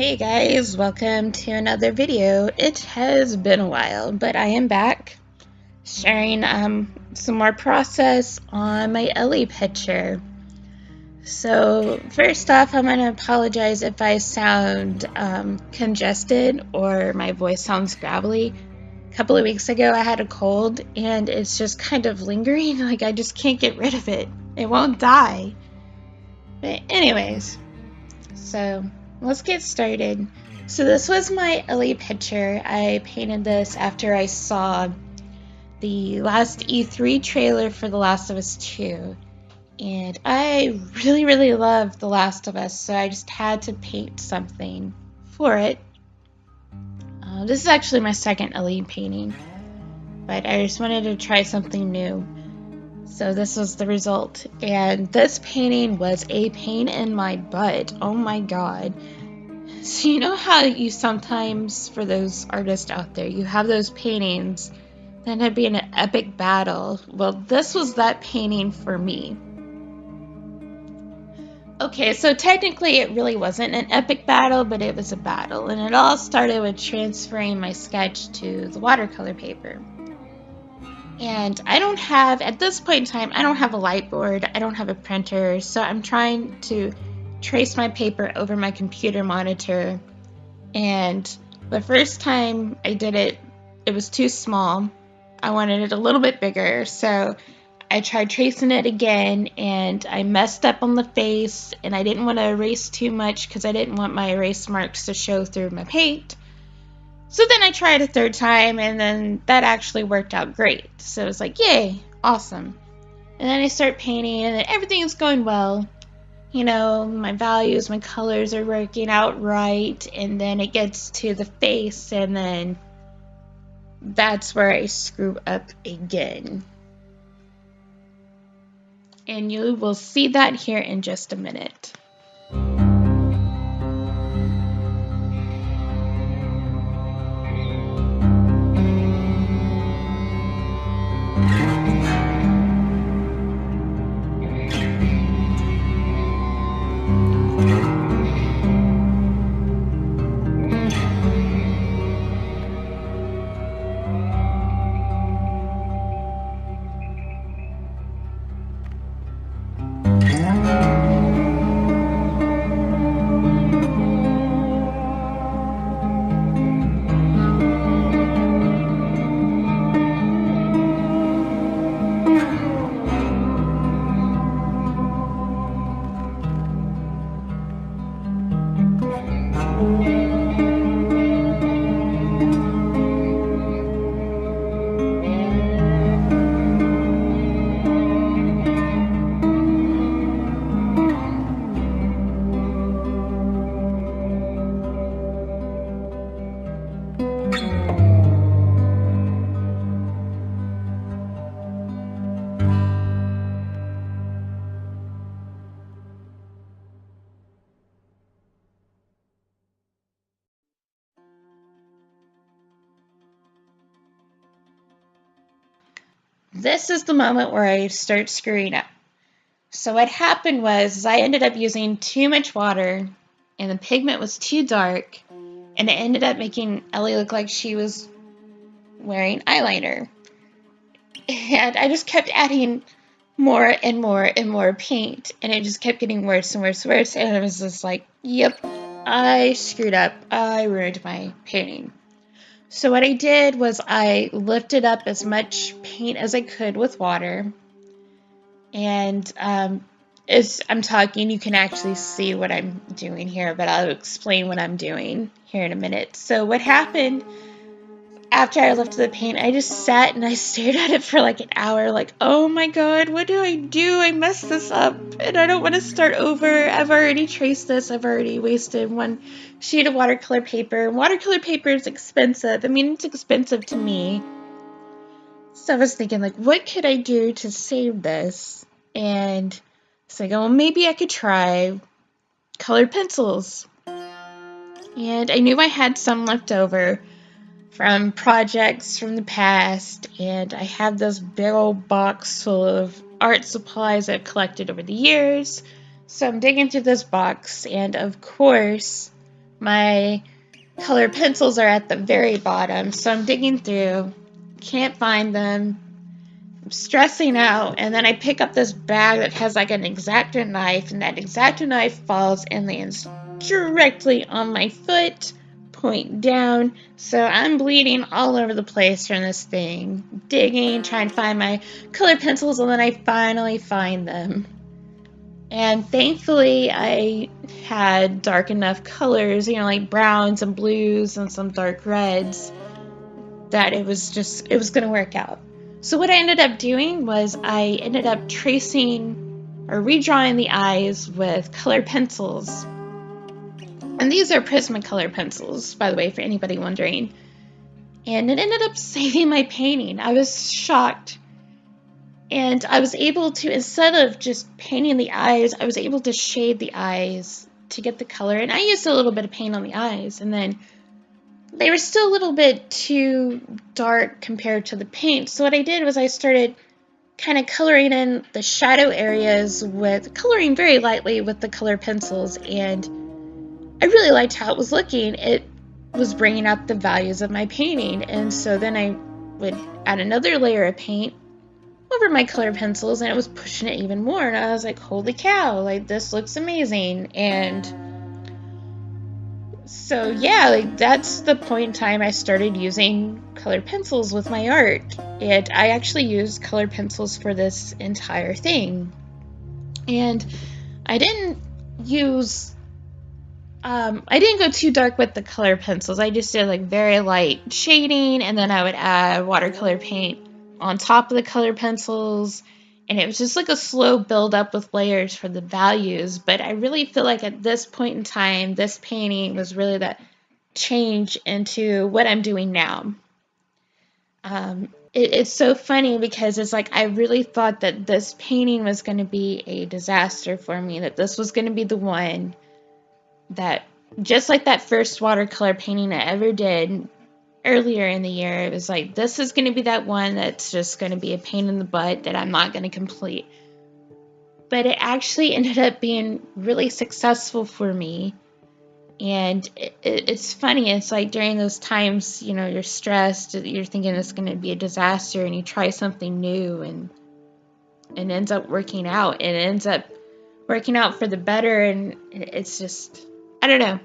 Hey guys, welcome to another video. It has been a while, but I am back sharing some more process on my Ellie picture. So first off, I'm going to apologize if I sound congested or my voice sounds gravelly. A couple of weeks ago I had a cold and it's just kind of lingering, like I just can't get rid of it. It won't die. But anyways, so let's get started. So this was my Ellie picture. I painted this after I saw the last E3 trailer for The Last of Us 2. And I really love The Last of Us, so I just had to paint something for it. This is actually my second Ellie painting, but I just wanted to try something new. So this was the result. And this painting was a pain in my butt. Oh my god. So you know how you sometimes, for those artists out there, you have those paintings that end up being an epic battle? Well, this was that painting for me. Okay, so technically it really wasn't an epic battle, but it was a battle. And it all started with transferring my sketch to the watercolor paper. And I don't have, at this point in time, I don't have a light board, I don't have a printer, so I'm trying to trace my paper over my computer monitor. And the first time I did it, it was too small. I wanted it a little bit bigger, so I tried tracing it again, and I messed up on the face, and I didn't want to erase too much because I didn't want my erase marks to show through my paint. So then I tried a third time, and then that actually worked out great. So it was like, yay, awesome. And then I start painting, and everything's going well. You know, my values, my colors are working out right, and then it gets to the face, and then that's where I screw up again. And you will see that here in just a minute. This is the moment where I start screwing up. So what happened was I ended up using too much water, and the pigment was too dark, and it ended up making Ellie look like she was wearing eyeliner. And I just kept adding more and more paint, and it just kept getting worse and worse, and I was just like, yep, I screwed up. I ruined my painting. So what I did was I lifted up as much paint as I could with water, and as I'm talking, you can actually see what I'm doing here, but I'll explain what I'm doing here in a minute. So what happened after I lifted the paint, I just sat and I stared at it for like an hour, like, oh my god, what do? I messed this up, and I don't want to start over. I've already traced this. I've already wasted one sheet of watercolor paper. Watercolor paper is expensive. I mean, it's expensive to me. So I was thinking, like, what could I do to save this? And it's like, oh, maybe I could try colored pencils. And I knew I had some left over from projects from the past, and I have this big old box full of art supplies I've collected over the years. So I'm digging through this box, and of course, My color pencils are at the very bottom, so I'm digging through, can't find them. I'm stressing out, and then I pick up this bag that has like an X-Acto knife, and that X-Acto knife falls and lands directly on my foot, point down. So I'm bleeding all over the place from this thing, digging, trying to find my color pencils, and then I finally find them. And thankfully I had dark enough colors, you know, like browns and blues and some dark reds, that it was going to work out. So what I ended up doing was I ended up tracing or redrawing the eyes with colored pencils. And these are Prismacolor pencils, by the way, for anybody wondering. And it ended up saving my painting. I was shocked. And I was able to, instead of just painting the eyes, I was able to shade the eyes to get the color. And I used a little bit of paint on the eyes, and then they were still a little bit too dark compared to the paint. So what I did was I started kind of coloring in the shadow areas with coloring very lightly with the color pencils, and I really liked how it was looking. It was bringing out the values of my painting. And so then I would add another layer of paint over my color pencils, and it was pushing it even more. And I was like, holy cow, like this looks amazing. And so yeah, like that's the point in time I started using colored pencils with my art. And I actually used colored pencils for this entire thing. And I didn't go too dark with the color pencils. I just did like very light shading, and then I would add watercolor paint on top of the color pencils. And it was just like a slow build up with layers for the values. But I really feel like at this point in time, this painting was really that change into what I'm doing now. It's so funny because it's like I really thought that this painting was going to be a disaster for me, that this was going to be the one that, just like that first watercolor painting I ever did earlier in the year, it was like, this is going to be that one that's just going to be a pain in the butt that I'm not going to complete. But it actually ended up being really successful for me. And it's funny, it's like during those times, you know, you're stressed, you're thinking it's going to be a disaster, and you try something new, and it ends up working out. It ends up working out for the better, and it's just, I don't know,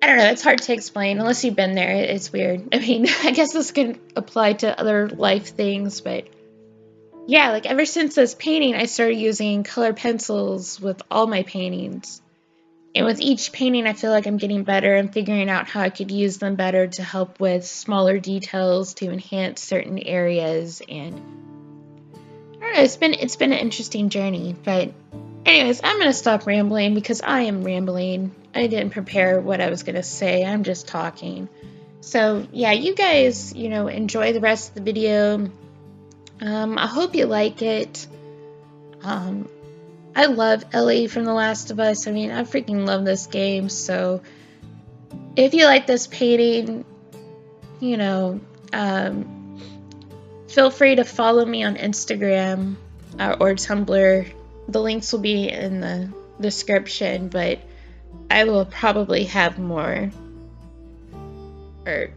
it's hard to explain unless you've been there. It's weird. I mean, I guess this can apply to other life things, but yeah, like ever since this painting, I started using color pencils with all my paintings. And with each painting, I feel like I'm getting better and figuring out how I could use them better to help with smaller details, to enhance certain areas. And I don't know, it's been an interesting journey. But anyways, I'm going to stop rambling because I am rambling. I didn't prepare what I was going to say. I'm just talking. So yeah, you guys, you know, enjoy the rest of the video. I hope you like it. I love Ellie from The Last of Us. I mean, I freaking love this game. So if you like this painting, you know, feel free to follow me on Instagram or Tumblr. The links will be in the description, but I will probably have more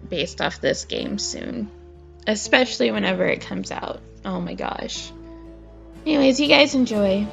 based off this game soon, especially whenever it comes out. Oh my gosh. Anyways, you guys enjoy.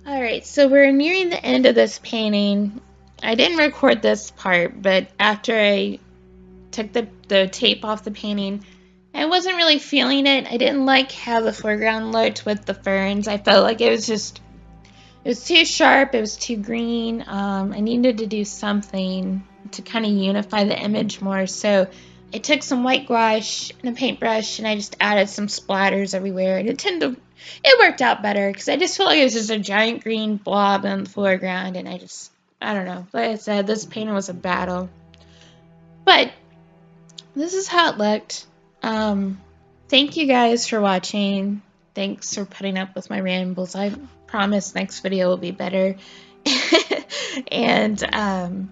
Alright, so we're nearing the end of this painting. I didn't record this part, but after I took the tape off the painting, I wasn't really feeling it. I didn't like how the foreground looked with the ferns. I felt like it was too sharp, it was too green. I needed to do something to kind of unify the image more. So I took some white gouache and a paintbrush and I just added some splatters everywhere, and it worked out better because I just felt like it was just a giant green blob on the foreground, and I don't know. Like I said, this painting was a battle. But this is how it looked. Thank you guys for watching. Thanks for putting up with my rambles. I promise next video will be better. And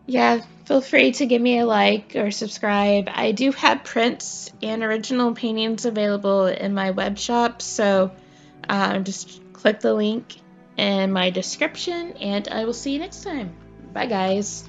yeah, feel free to give me a like or subscribe. I do have prints and original paintings available in my web shop, so just click the link in my description, and I will see you next time. Bye, guys.